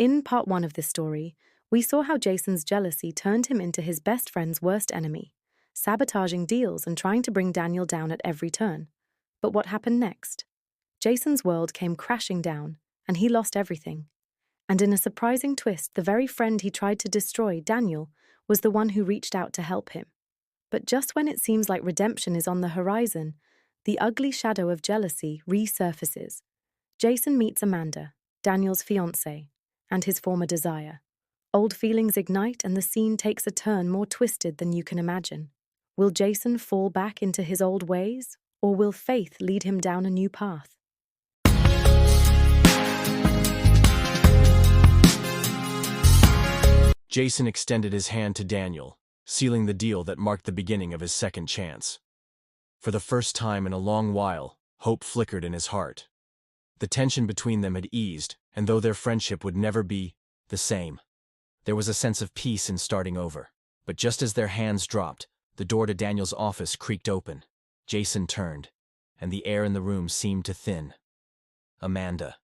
In part one of this story, we saw how Jason's jealousy turned him into his best friend's worst enemy, sabotaging deals and trying to bring Daniel down at every turn. But what happened next? Jason's world came crashing down, and he lost everything. And in a surprising twist, the very friend he tried to destroy, Daniel, was the one who reached out to help him. But just when it seems like redemption is on the horizon, the ugly shadow of jealousy resurfaces. Jason meets Amanda, Daniel's fiancée, and his former desire. Old feelings ignite and the scene takes a turn more twisted than you can imagine. Will Jason fall back into his old ways, or will faith lead him down a new path? Jason extended his hand to Daniel, sealing the deal that marked the beginning of his second chance. For the first time in a long while, hope flickered in his heart. The tension between them had eased, and though their friendship would never be the same, there was a sense of peace in starting over. But just as their hands dropped, the door to Daniel's office creaked open. Jason turned, and the air in the room seemed to thin. Amanda.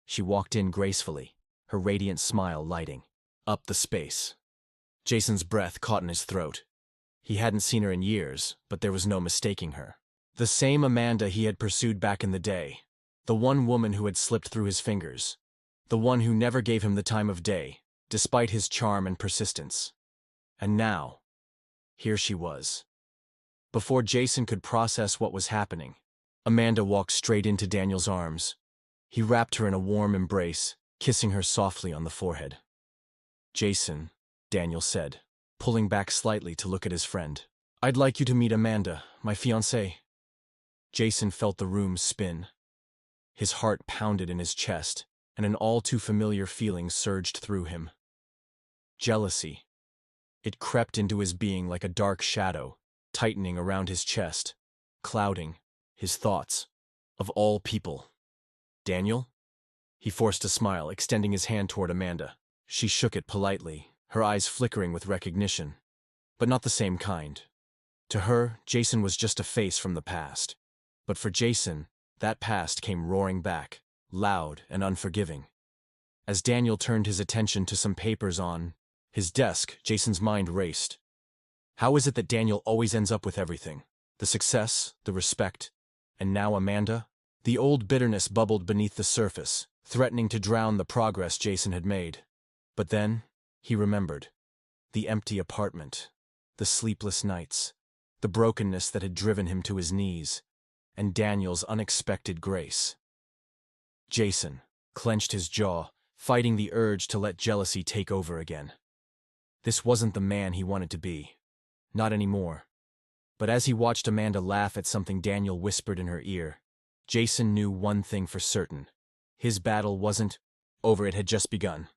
She walked in gracefully, her radiant smile lighting up the space. Jason's breath caught in his throat. He hadn't seen her in years, but there was no mistaking her. The same Amanda he had pursued back in the day. The one woman who had slipped through his fingers. The one who never gave him the time of day, despite his charm and persistence. And now, here she was. Before Jason could process what was happening, Amanda walked straight into Daniel's arms. He wrapped her in a warm embrace, kissing her softly on the forehead. "Jason," Daniel said, pulling back slightly to look at his friend. "I'd like you to meet Amanda, my fiancée." Jason felt the room spin. His heart pounded in his chest, and an all-too-familiar feeling surged through him. Jealousy. It crept into his being like a dark shadow, tightening around his chest, clouding his thoughts. Of all people. "Daniel?" He forced a smile, extending his hand toward Amanda. She shook it politely, her eyes flickering with recognition. But not the same kind. To her, Jason was just a face from the past. But for Jason, that past came roaring back, loud and unforgiving. As Daniel turned his attention to some papers on his desk, Jason's mind raced. How is it that Daniel always ends up with everything? The success, the respect, and now Amanda? The old bitterness bubbled beneath the surface, threatening to drown the progress Jason had made. But then, he remembered. The empty apartment, the sleepless nights, the brokenness that had driven him to his knees, and Daniel's unexpected grace. Jason clenched his jaw, fighting the urge to let jealousy take over again. This wasn't the man he wanted to be. Not anymore. But as he watched Amanda laugh at something Daniel whispered in her ear, Jason knew one thing for certain. His battle wasn't over, it had just begun.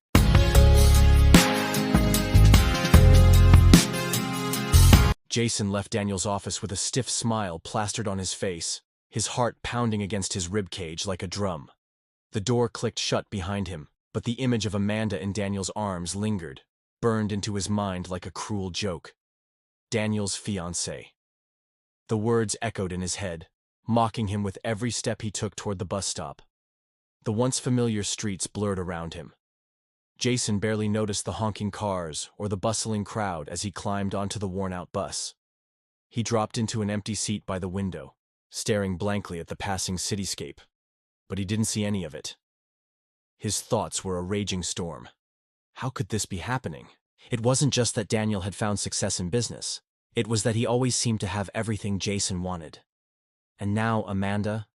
Jason left Daniel's office with a stiff smile plastered on his face, his heart pounding against his ribcage like a drum. The door clicked shut behind him, but the image of Amanda in Daniel's arms lingered, burned into his mind like a cruel joke. Daniel's fiancée. The words echoed in his head, mocking him with every step he took toward the bus stop. The once familiar streets blurred around him. Jason barely noticed the honking cars or the bustling crowd as he climbed onto the worn-out bus. He dropped into an empty seat by the window, staring blankly at the passing cityscape. But he didn't see any of it. His thoughts were a raging storm. How could this be happening? It wasn't just that Daniel had found success in business. It was that he always seemed to have everything Jason wanted. And now Amanda,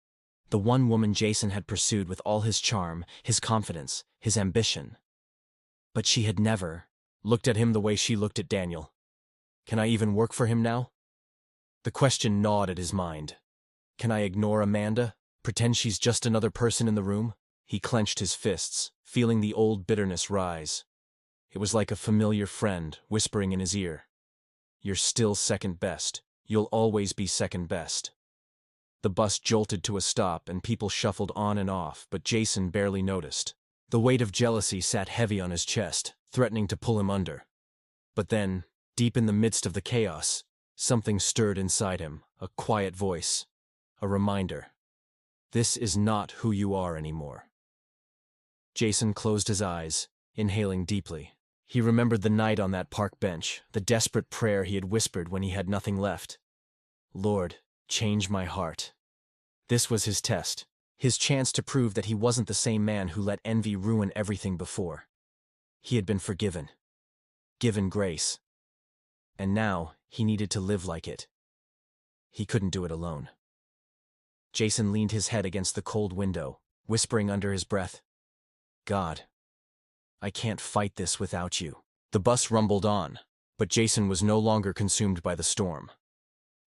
the one woman Jason had pursued with all his charm, his confidence, his ambition. But she had never looked at him the way she looked at Daniel. Can I even work for him now? The question gnawed at his mind. Can I ignore Amanda? Pretend she's just another person in the room? He clenched his fists, feeling the old bitterness rise. It was like a familiar friend whispering in his ear. You're still second best. You'll always be second best. The bus jolted to a stop and people shuffled on and off, but Jason barely noticed. The weight of jealousy sat heavy on his chest, threatening to pull him under. But then, deep in the midst of the chaos, something stirred inside him, a quiet voice, a reminder. This is not who you are anymore. Jason closed his eyes, inhaling deeply. He remembered the night on that park bench, the desperate prayer he had whispered when he had nothing left. Lord, change my heart. This was his test, his chance to prove that he wasn't the same man who let envy ruin everything before. He had been forgiven, given grace, and now he needed to live like it. He couldn't do it alone. Jason leaned his head against the cold window, whispering under his breath, God, I can't fight this without you. The bus rumbled on, but Jason was no longer consumed by the storm.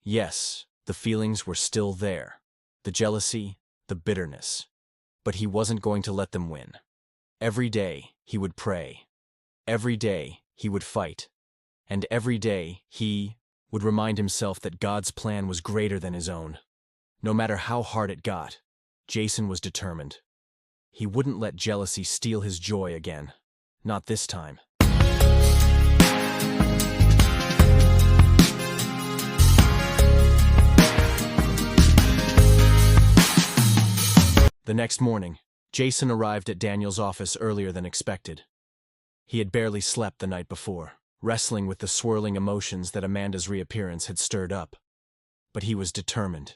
Yes, the feelings were still there, the jealousy, the bitterness, but he wasn't going to let them win. Every day he would pray. Every day he would fight. And every day he would remind himself that God's plan was greater than his own. No matter how hard it got, Jason was determined. He wouldn't let jealousy steal his joy again. Not this time. The next morning, Jason arrived at Daniel's office earlier than expected. He had barely slept the night before, wrestling with the swirling emotions that Amanda's reappearance had stirred up. But he was determined.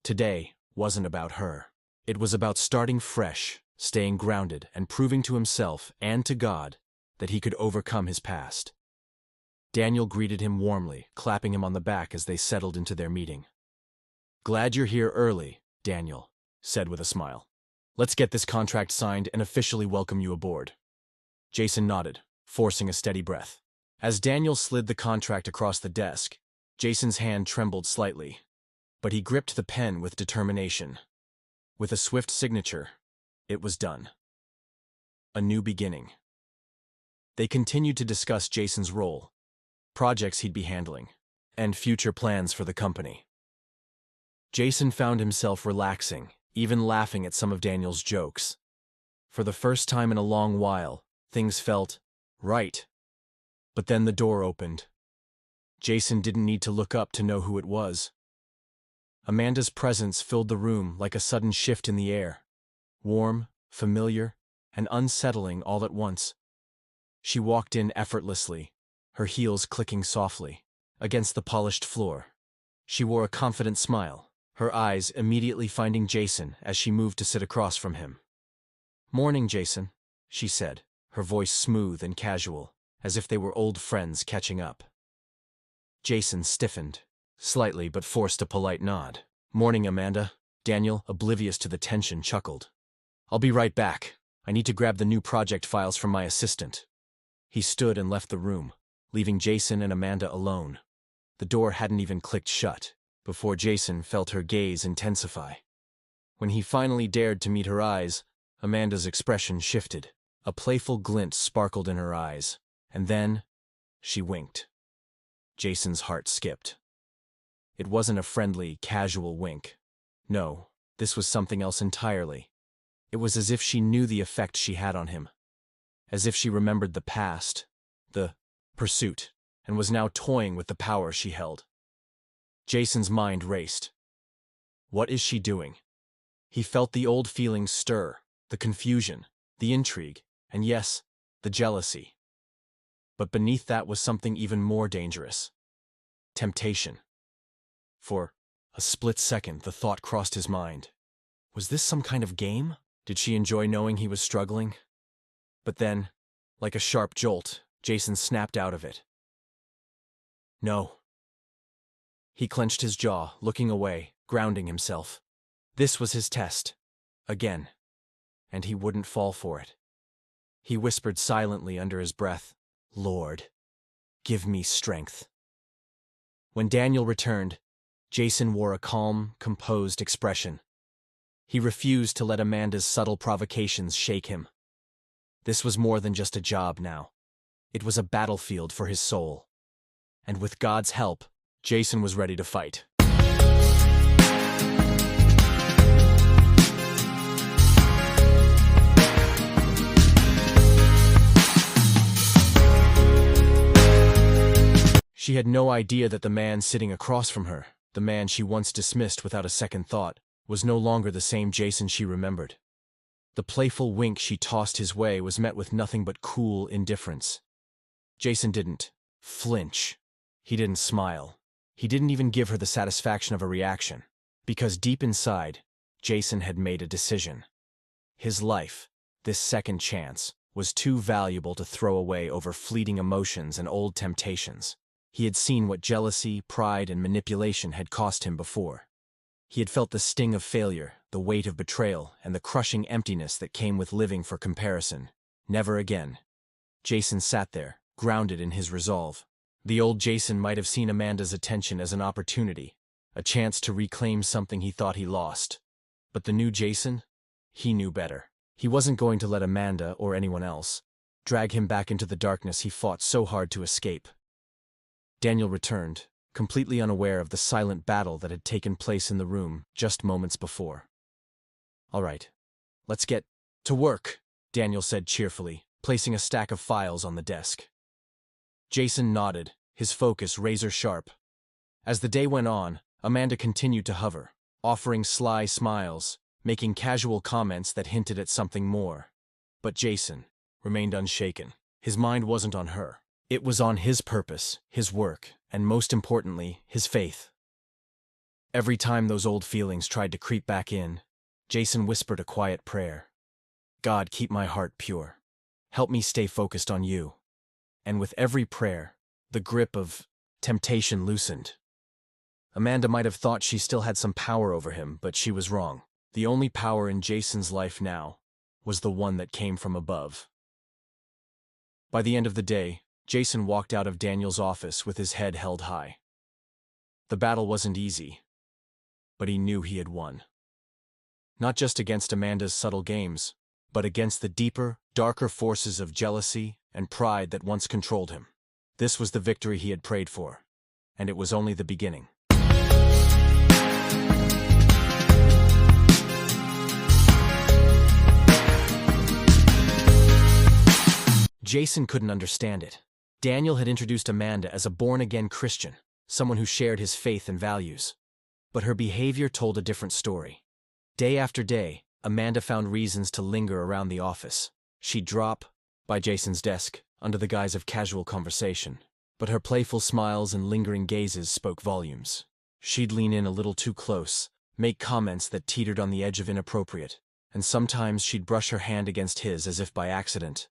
Today wasn't about her. It was about starting fresh, staying grounded, and proving to himself and to God that he could overcome his past. Daniel greeted him warmly, clapping him on the back as they settled into their meeting. Glad you're here early, Daniel said with a smile. Let's get this contract signed and officially welcome you aboard. Jason nodded, forcing a steady breath. As Daniel slid the contract across the desk, Jason's hand trembled slightly, but he gripped the pen with determination. With a swift signature, it was done. A new beginning. They continued to discuss Jason's role, projects he'd be handling, and future plans for the company. Jason found himself relaxing, even laughing at some of Daniel's jokes. For the first time in a long while, things felt right. But then the door opened. Jason didn't need to look up to know who it was. Amanda's presence filled the room like a sudden shift in the air. Warm, familiar, and unsettling all at once. She walked in effortlessly, her heels clicking softly against the polished floor. She wore a confident smile, her eyes immediately finding Jason as she moved to sit across from him. "Morning, Jason," she said, her voice smooth and casual, as if they were old friends catching up. Jason stiffened, slightly but forced a polite nod. "Morning, Amanda." Daniel, oblivious to the tension, chuckled. "I'll be right back. I need to grab the new project files from my assistant." He stood and left the room, leaving Jason and Amanda alone. The door hadn't even clicked shut before Jason felt her gaze intensify. When he finally dared to meet her eyes, Amanda's expression shifted. A playful glint sparkled in her eyes, and then she winked. Jason's heart skipped. It wasn't a friendly, casual wink. No, this was something else entirely. It was as if she knew the effect she had on him. As if she remembered the past, the pursuit, and was now toying with the power she held. Jason's mind raced. What is she doing? He felt the old feelings stir, the confusion, the intrigue, and yes, the jealousy. But beneath that was something even more dangerous. Temptation. For a split second, the thought crossed his mind. Was this some kind of game? Did she enjoy knowing he was struggling? But then, like a sharp jolt, Jason snapped out of it. No. He clenched his jaw, looking away, grounding himself. This was his test. Again. And he wouldn't fall for it. He whispered silently under his breath, "Lord, give me strength." When Daniel returned, Jason wore a calm, composed expression. He refused to let Amanda's subtle provocations shake him. This was more than just a job now. It was a battlefield for his soul. And with God's help, Jason was ready to fight. She had no idea that the man sitting across from her, the man she once dismissed without a second thought, was no longer the same Jason she remembered. The playful wink she tossed his way was met with nothing but cool indifference. Jason didn't flinch. He didn't smile. He didn't even give her the satisfaction of a reaction. Because deep inside, Jason had made a decision. His life, this second chance, was too valuable to throw away over fleeting emotions and old temptations. He had seen what jealousy, pride, and manipulation had cost him before. He had felt the sting of failure, the weight of betrayal, and the crushing emptiness that came with living for comparison. Never again. Jason sat there, grounded in his resolve. The old Jason might have seen Amanda's attention as an opportunity, a chance to reclaim something he thought he lost. But the new Jason? He knew better. He wasn't going to let Amanda, or anyone else, drag him back into the darkness he fought so hard to escape. Daniel returned, completely unaware of the silent battle that had taken place in the room just moments before. "All right, let's get to work," Daniel said cheerfully, placing a stack of files on the desk. Jason nodded, his focus razor-sharp. As the day went on, Amanda continued to hover, offering sly smiles, making casual comments that hinted at something more. But Jason remained unshaken. His mind wasn't on her. It was on his purpose, his work, and most importantly, his faith. Every time those old feelings tried to creep back in, Jason whispered a quiet prayer. "God, keep my heart pure. Help me stay focused on you." And with every prayer, the grip of temptation loosened. Amanda might have thought she still had some power over him, but she was wrong. The only power in Jason's life now was the one that came from above. By the end of the day, Jason walked out of Daniel's office with his head held high. The battle wasn't easy, but he knew he had won. Not just against Amanda's subtle games, but against the deeper, darker forces of jealousy and pride that once controlled him. This was the victory he had prayed for, and it was only the beginning. Jason couldn't understand it. Daniel had introduced Amanda as a born-again Christian, someone who shared his faith and values. But her behavior told a different story. Day after day, Amanda found reasons to linger around the office. She'd drop by Jason's desk under the guise of casual conversation, but her playful smiles and lingering gazes spoke volumes. She'd lean in a little too close, make comments that teetered on the edge of inappropriate, and sometimes she'd brush her hand against his as if by accident.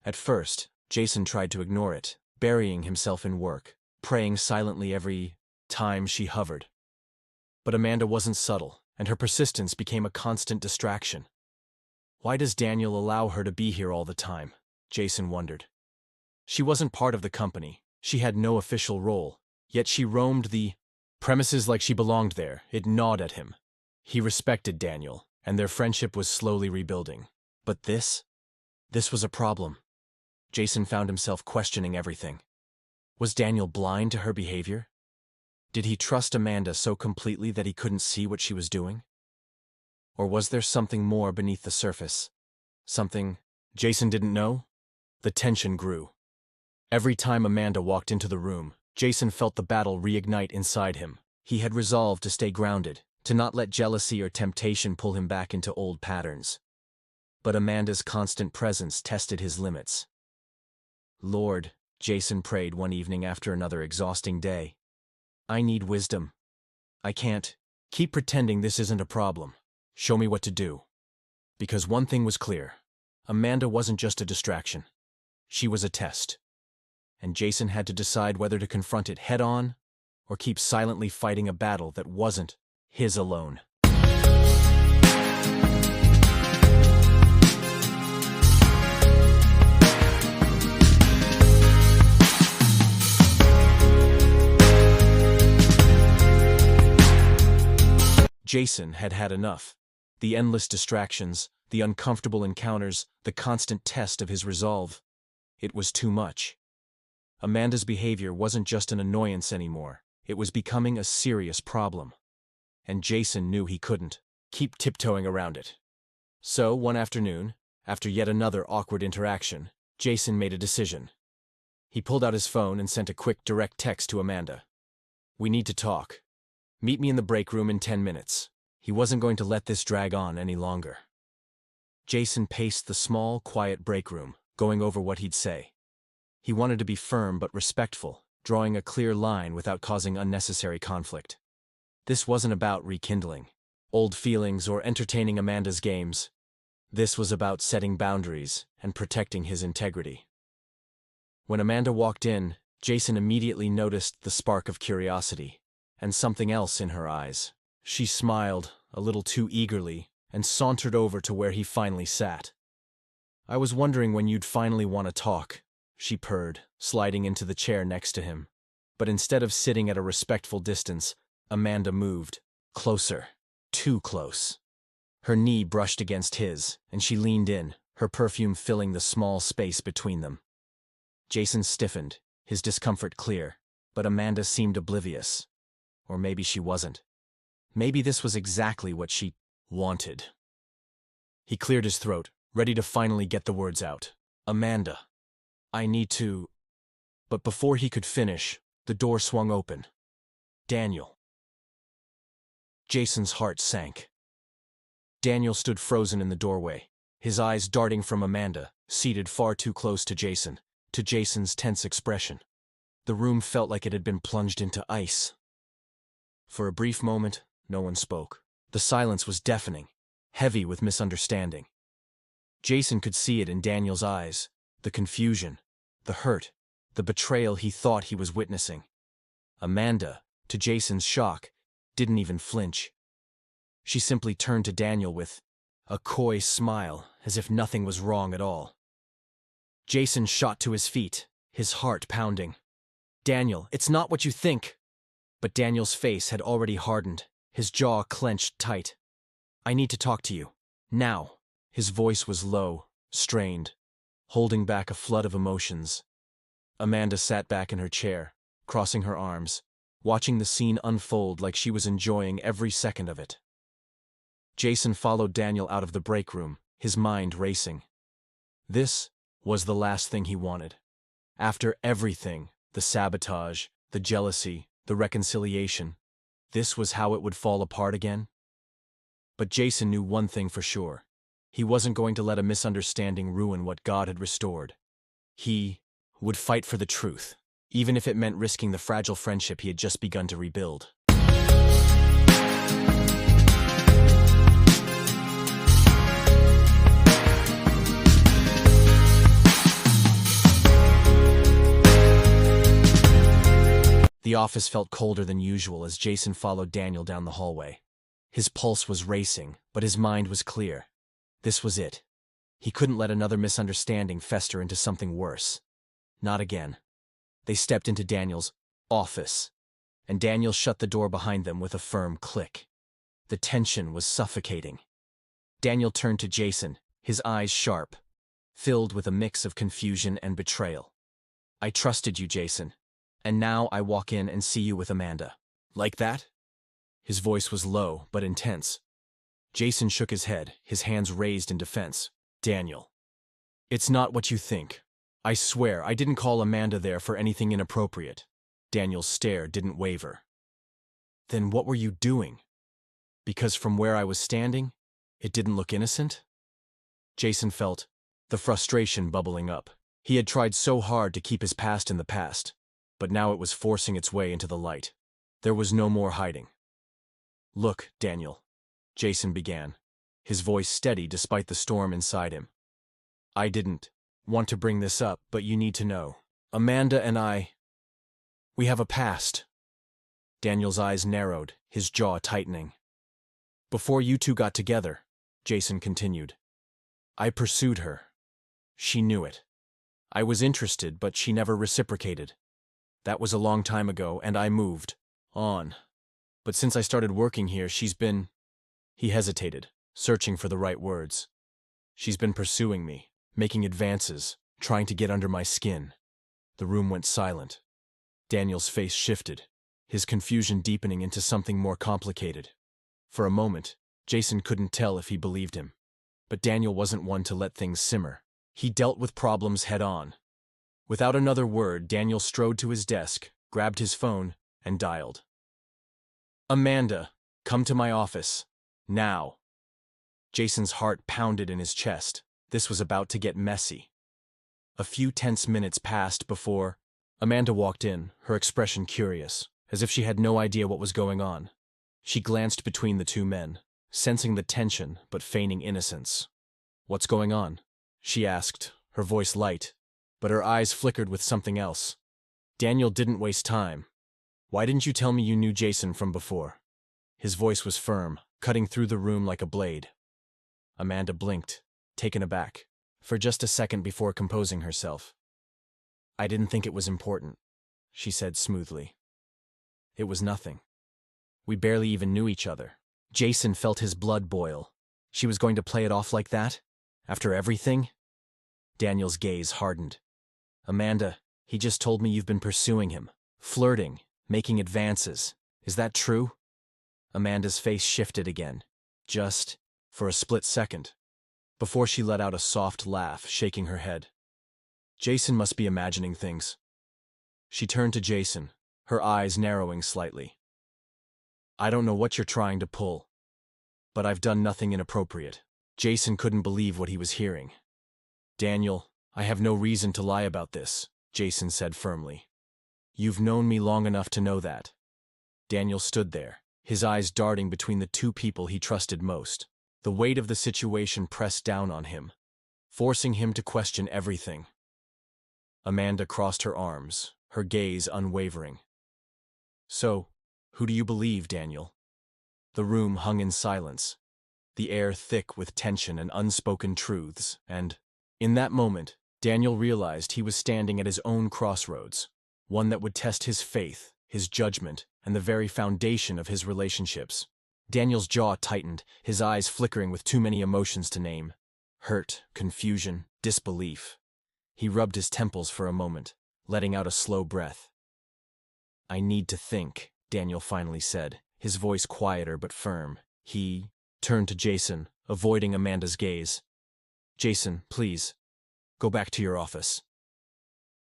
At first, Jason tried to ignore it, burying himself in work, praying silently every time she hovered. But Amanda wasn't subtle, and her persistence became a constant distraction. Why does Daniel allow her to be here all the time? Jason wondered. She wasn't part of the company. She had no official role, yet she roamed the premises like she belonged there. It gnawed at him. He respected Daniel, and their friendship was slowly rebuilding. But this was a problem. Jason found himself questioning everything. Was Daniel blind to her behavior? Did he trust Amanda so completely that he couldn't see what she was doing? Or was there something more beneath the surface? Something Jason didn't know? The tension grew. Every time Amanda walked into the room, Jason felt the battle reignite inside him. He had resolved to stay grounded, to not let jealousy or temptation pull him back into old patterns. But Amanda's constant presence tested his limits. "Lord," Jason prayed one evening after another exhausting day, "I need wisdom. I can't keep pretending this isn't a problem. Show me what to do." Because one thing was clear. Amanda wasn't just a distraction. She was a test. And Jason had to decide whether to confront it head-on or keep silently fighting a battle that wasn't his alone. Jason had had enough. The endless distractions, the uncomfortable encounters, the constant test of his resolve. It was too much. Amanda's behavior wasn't just an annoyance anymore. It was becoming a serious problem. And Jason knew he couldn't keep tiptoeing around it. So, one afternoon, after yet another awkward interaction, Jason made a decision. He pulled out his phone and sent a quick direct text to Amanda. "We need to talk. Meet me in the break room in 10 minutes. He wasn't going to let this drag on any longer. Jason paced the small, quiet break room, going over what he'd say. He wanted to be firm but respectful, drawing a clear line without causing unnecessary conflict. This wasn't about rekindling old feelings or entertaining Amanda's games. This was about setting boundaries and protecting his integrity. When Amanda walked in, Jason immediately noticed the spark of curiosity and something else in her eyes. She smiled, a little too eagerly, and sauntered over to where he finally sat. "I was wondering when you'd finally want to talk," she purred, sliding into the chair next to him. But instead of sitting at a respectful distance, Amanda moved. Closer. Too close. Her knee brushed against his, and she leaned in, her perfume filling the small space between them. Jason stiffened, his discomfort clear, but Amanda seemed oblivious. Or maybe she wasn't. Maybe this was exactly what she wanted. He cleared his throat, ready to finally get the words out. "Amanda, I need to—" But before he could finish, the door swung open. Daniel. Jason's heart sank. Daniel stood frozen in the doorway, his eyes darting from Amanda, seated far too close to Jason, to Jason's tense expression. The room felt like it had been plunged into ice. For a brief moment, no one spoke. The silence was deafening, heavy with misunderstanding. Jason could see it in Daniel's eyes, the confusion, the hurt, the betrayal he thought he was witnessing. Amanda, to Jason's shock, didn't even flinch. She simply turned to Daniel with a coy smile, as if nothing was wrong at all. Jason shot to his feet, his heart pounding. "Daniel, it's not what you think!" But Daniel's face had already hardened, his jaw clenched tight. "I need to talk to you. Now." His voice was low, strained, holding back a flood of emotions. Amanda sat back in her chair, crossing her arms, watching the scene unfold like she was enjoying every second of it. Jason followed Daniel out of the break room, his mind racing. This was the last thing he wanted. After everything, the sabotage, the jealousy, the reconciliation, this was how it would fall apart again? But Jason knew one thing for sure. He wasn't going to let a misunderstanding ruin what God had restored. He would fight for the truth, even if it meant risking the fragile friendship he had just begun to rebuild. The office felt colder than usual as Jason followed Daniel down the hallway. His pulse was racing, but his mind was clear. This was it. He couldn't let another misunderstanding fester into something worse. Not again. They stepped into Daniel's office, and Daniel shut the door behind them with a firm click. The tension was suffocating. Daniel turned to Jason, his eyes sharp, filled with a mix of confusion and betrayal. "I trusted you, Jason. And now I walk in and see you with Amanda. Like that?" His voice was low, but intense. Jason shook his head, his hands raised in defense. "Daniel, it's not what you think. I swear I didn't call Amanda there for anything inappropriate." Daniel's stare didn't waver. "Then what were you doing? Because from where I was standing, it didn't look innocent?" Jason felt the frustration bubbling up. He had tried so hard to keep his past in the past, but now it was forcing its way into the light. There was no more hiding. "Look, Daniel," Jason began, his voice steady despite the storm inside him. "I didn't want to bring this up, but you need to know. Amanda and we have a past." Daniel's eyes narrowed, his jaw tightening. "Before you two got together," Jason continued, "I pursued her. She knew it. I was interested, but she never reciprocated. That was a long time ago, and I moved on. But since I started working here, she's been—" He hesitated, searching for the right words. "She's been pursuing me, making advances, trying to get under my skin." The room went silent. Daniel's face shifted, his confusion deepening into something more complicated. For a moment, Jason couldn't tell if he believed him. But Daniel wasn't one to let things simmer. He dealt with problems head-on. Without another word, Daniel strode to his desk, grabbed his phone, and dialed. "Amanda, come to my office. Now." Jason's heart pounded in his chest. This was about to get messy. A few tense minutes passed before Amanda walked in, her expression curious, as if she had no idea what was going on. She glanced between the two men, sensing the tension but feigning innocence. "What's going on?" she asked, her voice light, but her eyes flickered with something else. Daniel didn't waste time. "Why didn't you tell me you knew Jason from before?" His voice was firm, cutting through the room like a blade. Amanda blinked, taken aback, for just a second before composing herself. "I didn't think it was important," she said smoothly. "It was nothing. We barely even knew each other." Jason felt his blood boil. She was going to play it off like that? After everything? Daniel's gaze hardened. "Amanda, he just told me you've been pursuing him, flirting, making advances. Is that true?" Amanda's face shifted again, just for a split second, before she let out a soft laugh, shaking her head. Jason must be imagining things. She turned to Jason, her eyes narrowing slightly. "I don't know what you're trying to pull, but I've done nothing inappropriate." Jason couldn't believe what he was hearing. "Daniel, I have no reason to lie about this," Jason said firmly. "You've known me long enough to know that." Daniel stood there, his eyes darting between the two people he trusted most. The weight of the situation pressed down on him, forcing him to question everything. Amanda crossed her arms, her gaze unwavering. "So, who do you believe, Daniel?" The room hung in silence, the air thick with tension and unspoken truths, and, in that moment, Daniel realized he was standing at his own crossroads, one that would test his faith, his judgment, and the very foundation of his relationships. Daniel's jaw tightened, his eyes flickering with too many emotions to name. Hurt, confusion, disbelief. He rubbed his temples for a moment, letting out a slow breath. "I need to think," Daniel finally said, his voice quieter but firm. He turned to Jason, avoiding Amanda's gaze. "Jason, please, go back to your office."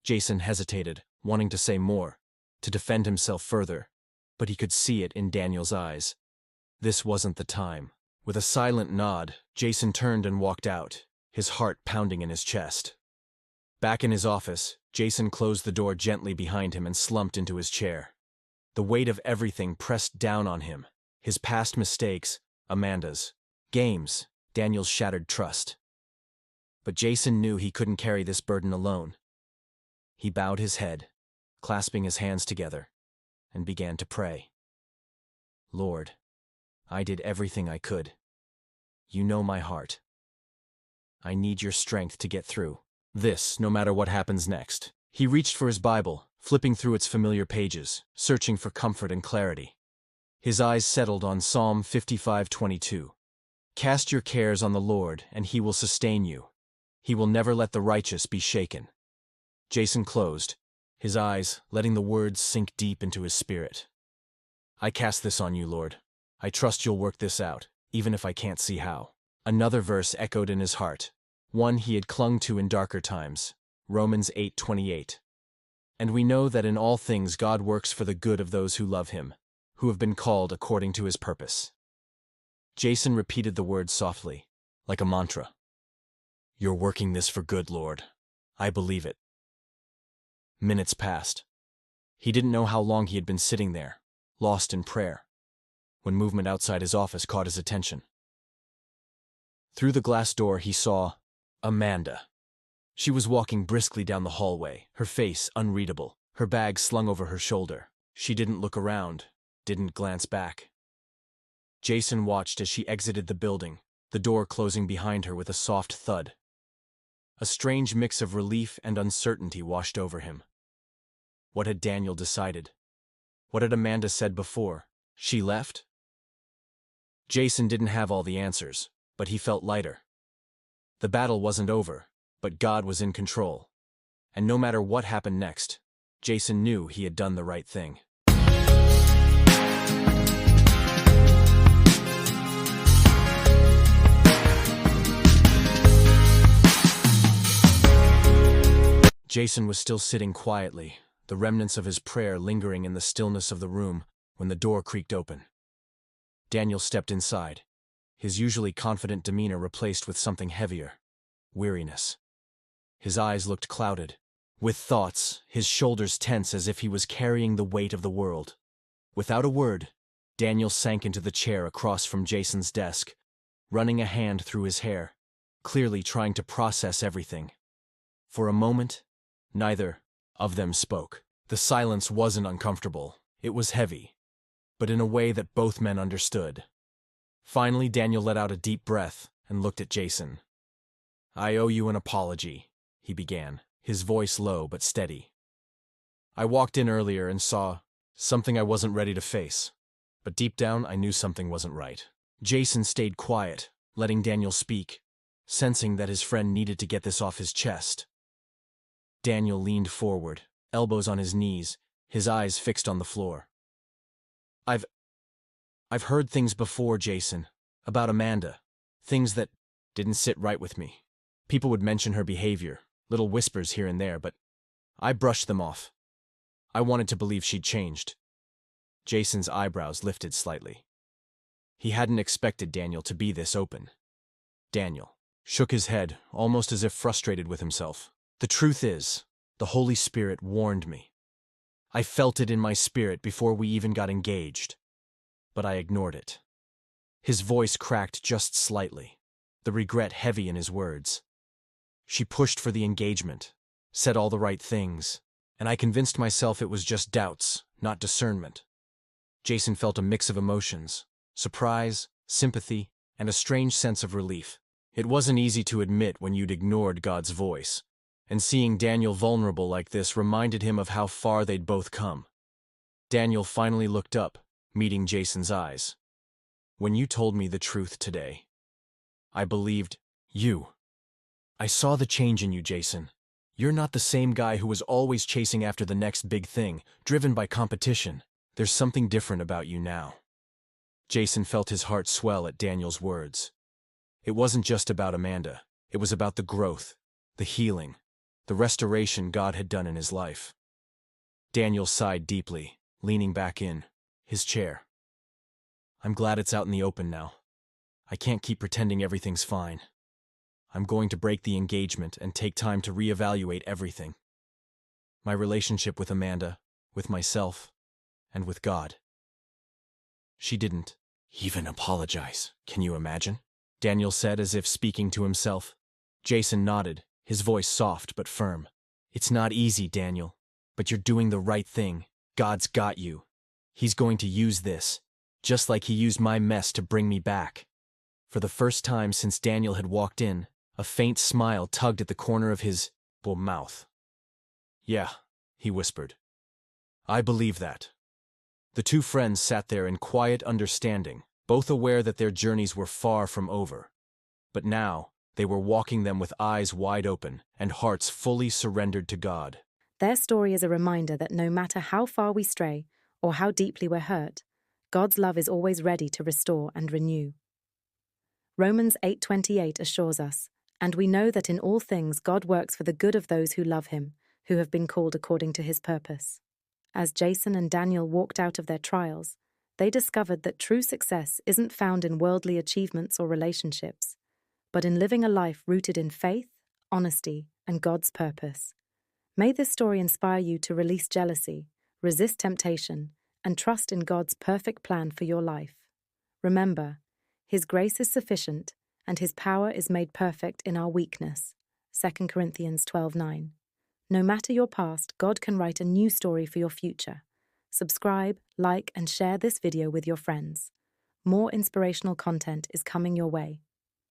Jason hesitated, wanting to say more, to defend himself further, but he could see it in Daniel's eyes. This wasn't the time. With a silent nod, Jason turned and walked out, his heart pounding in his chest. Back in his office, Jason closed the door gently behind him and slumped into his chair. The weight of everything pressed down on him, his past mistakes, Amanda's, games, Daniel's shattered trust. But Jason knew he couldn't carry this burden alone. He bowed his head, clasping his hands together, and began to pray. "Lord, I did everything I could. You know my heart. I need your strength to get through this, no matter what happens next." He reached for his Bible, flipping through its familiar pages, searching for comfort and clarity. His eyes settled on Psalm 55:22. "Cast your cares on the Lord, and he will sustain you. He will never let the righteous be shaken." Jason closed, his eyes letting the words sink deep into his spirit. "I cast this on you, Lord. I trust you'll work this out, even if I can't see how." Another verse echoed in his heart, one he had clung to in darker times, Romans 8:28. "And we know that in all things God works for the good of those who love him, who have been called according to his purpose." Jason repeated the words softly, like a mantra. "You're working this for good, Lord. I believe it." Minutes passed. He didn't know how long he had been sitting there, lost in prayer, when movement outside his office caught his attention. Through the glass door he saw Amanda. She was walking briskly down the hallway, her face unreadable, her bag slung over her shoulder. She didn't look around, didn't glance back. Jason watched as she exited the building, the door closing behind her with a soft thud. A strange mix of relief and uncertainty washed over him. What had Daniel decided? What had Amanda said before? She left? Jason didn't have all the answers, but he felt lighter. The battle wasn't over, but God was in control. And no matter what happened next, Jason knew he had done the right thing. Jason was still sitting quietly, the remnants of his prayer lingering in the stillness of the room, when the door creaked open. Daniel stepped inside, his usually confident demeanor replaced with something heavier: weariness. His eyes looked clouded with thoughts, his shoulders tense as if he was carrying the weight of the world. Without a word, Daniel sank into the chair across from Jason's desk, running a hand through his hair, clearly trying to process everything. For a moment, neither of them spoke. The silence wasn't uncomfortable, it was heavy, but in a way that both men understood. Finally, Daniel let out a deep breath and looked at Jason. "I owe you an apology," he began, his voice low but steady. "I walked in earlier and saw something I wasn't ready to face, but deep down I knew something wasn't right." Jason stayed quiet, letting Daniel speak, sensing that his friend needed to get this off his chest. Daniel leaned forward, elbows on his knees, his eyes fixed on the floor. I've heard things before, Jason, about Amanda, things that didn't sit right with me. People would mention her behavior, little whispers here and there, but I brushed them off. I wanted to believe she'd changed." Jason's eyebrows lifted slightly. He hadn't expected Daniel to be this open. Daniel shook his head, almost as if frustrated with himself. "The truth is, the Holy Spirit warned me. I felt it in my spirit before we even got engaged, but I ignored it." His voice cracked just slightly, the regret heavy in his words. "She pushed for the engagement, said all the right things, and I convinced myself it was just doubts, not discernment." Jason felt a mix of emotions: surprise, sympathy, and a strange sense of relief. It wasn't easy to admit when you'd ignored God's voice, and seeing Daniel vulnerable like this reminded him of how far they'd both come. Daniel finally looked up, meeting Jason's eyes. "When you told me the truth today, I believed you. I saw the change in you, Jason. You're not the same guy who was always chasing after the next big thing, driven by competition. There's something different about you now." Jason felt his heart swell at Daniel's words. It wasn't just about Amanda. It was about the growth, the healing, the restoration God had done in his life. Daniel sighed deeply, leaning back in his chair. "I'm glad it's out in the open now. I can't keep pretending everything's fine. I'm going to break the engagement and take time to reevaluate everything. My relationship with Amanda, with myself, and with God." She didn't even apologize. Can you imagine? Daniel said, as if speaking to himself. Jason nodded, his voice soft but firm. "It's not easy, Daniel, but you're doing the right thing. God's got you. He's going to use this, just like he used my mess to bring me back." For the first time since Daniel had walked in, a faint smile tugged at the corner of his mouth. "Yeah," he whispered. "I believe that." The two friends sat there in quiet understanding, both aware that their journeys were far from over. But now, they were walking them with eyes wide open and hearts fully surrendered to God. Their story is a reminder that no matter how far we stray or how deeply we're hurt, God's love is always ready to restore and renew. Romans 8:28 assures us, "And we know that in all things God works for the good of those who love him, who have been called according to his purpose." As Jason and Daniel walked out of their trials, they discovered that true success isn't found in worldly achievements or relationships, but in living a life rooted in faith, honesty, and God's purpose. May this story inspire you to release jealousy, resist temptation, and trust in God's perfect plan for your life. Remember, His grace is sufficient, and His power is made perfect in our weakness. 2 Corinthians 12:9. No matter your past, God can write a new story for your future. Subscribe, like, and share this video with your friends. More inspirational content is coming your way.